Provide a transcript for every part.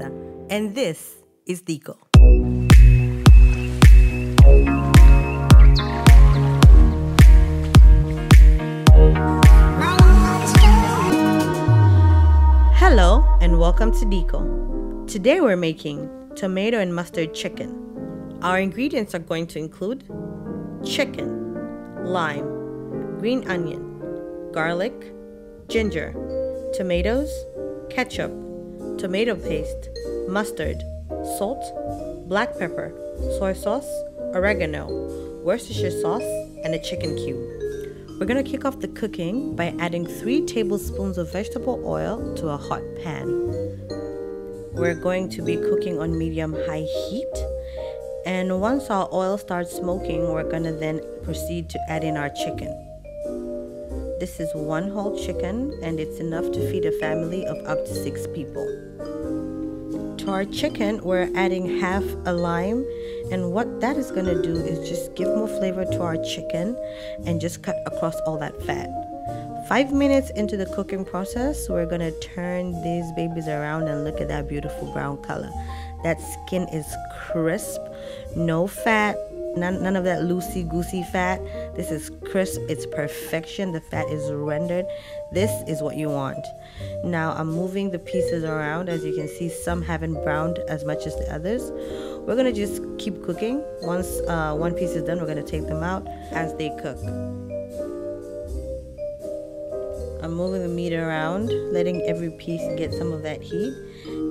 Monalisa, and this is Diko. Hello and welcome to Diko. Today we're making tomato and mustard chicken. Our ingredients are going to include chicken, lime, green onion, garlic, ginger, tomatoes, ketchup, tomato paste, mustard, salt, black pepper, soy sauce, oregano, Worcestershire sauce, and a chicken cube. We're going to kick off the cooking by adding 3 tablespoons of vegetable oil to a hot pan. We're going to be cooking on medium-high heat. And once our oil starts smoking, we're going to then proceed to add in our chicken. This is 1 whole chicken, and it's enough to feed a family of up to 6 people. To our chicken, we're adding half a lime, and what that is going to do is just give more flavor to our chicken and just cut across all that fat. 5 minutes into the cooking process, we're going to turn these babies around and look at that beautiful brown color. That skin is crisp, no fat, none of that loosey-goosey fat. This is crisp, it's perfection, the fat is rendered. This is what you want. Now I'm moving the pieces around. As you can see, some haven't browned as much as the others. We're gonna just keep cooking. Once one piece is done, we're gonna take them out as they cook. I'm moving the meat around, letting every piece get some of that heat.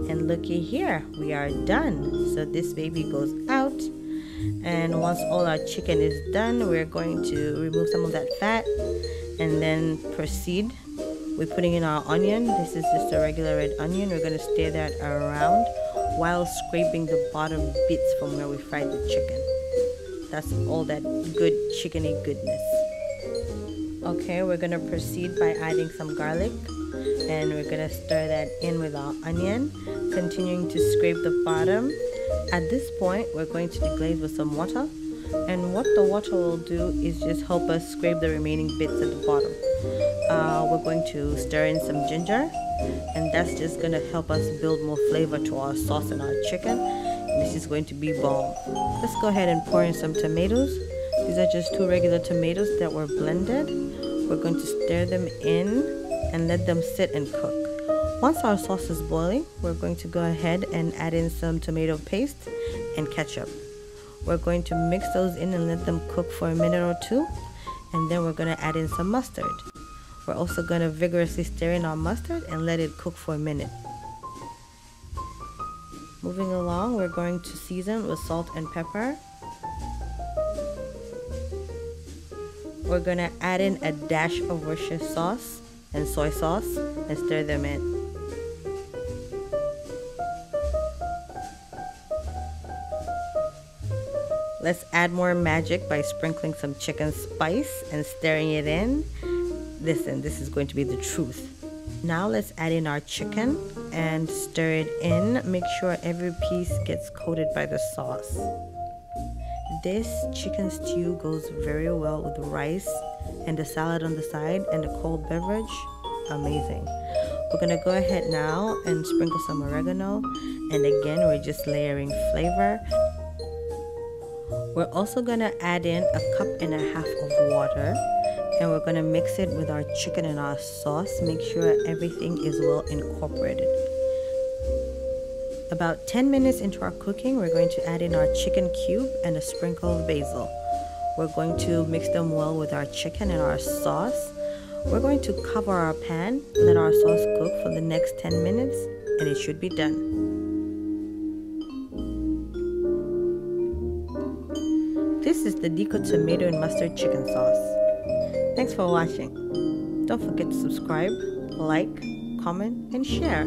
And looky here, we are done. So this baby goes out. And once all our chicken is done, we're going to remove some of that fat and then proceed with putting in our onion. This is just a regular red onion. We're going to stir that around while scraping the bottom bits from where we fried the chicken. That's all that good chickeny goodness. Okay, we're going to proceed by adding some garlic, and we're going to stir that in with our onion, continuing to scrape the bottom. At this point, we're going to deglaze with some water, and what the water will do is just help us scrape the remaining bits at the bottom. We're going to stir in some ginger, and that's just going to help us build more flavor to our sauce and our chicken. This is going to be bomb. Let's go ahead and pour in some tomatoes. These are just 2 regular tomatoes that were blended. We're going to stir them in and let them sit and cook. Once our sauce is boiling, we're going to go ahead and add in some tomato paste and ketchup. We're going to mix those in and let them cook for a minute or 2, and then we're going to add in some mustard. We're also going to vigorously stir in our mustard and let it cook for a minute. Moving along, we're going to season with salt and pepper. We're going to add in a dash of Worcestershire sauce and soy sauce and stir them in. Let's add more magic by sprinkling some chicken spice and stirring it in. Listen, this is going to be the truth. Now let's add in our chicken and stir it in. Make sure every piece gets coated by the sauce. This chicken stew goes very well with the rice and the salad on the side and a cold beverage. Amazing. We're going to go ahead now and sprinkle some oregano. And again, we're just layering flavor. We're also going to add in 1.5 cups of water, and we're going to mix it with our chicken and our sauce. Make sure everything is well incorporated. About 10 minutes into our cooking, we're going to add in our chicken cube and a sprinkle of basil. We're going to mix them well with our chicken and our sauce. We're going to cover our pan, let our sauce cook for the next 10 minutes, and it should be done. This is the Diko tomato and mustard chicken sauce. Thanks for watching. Don't forget to subscribe, like, comment, and share.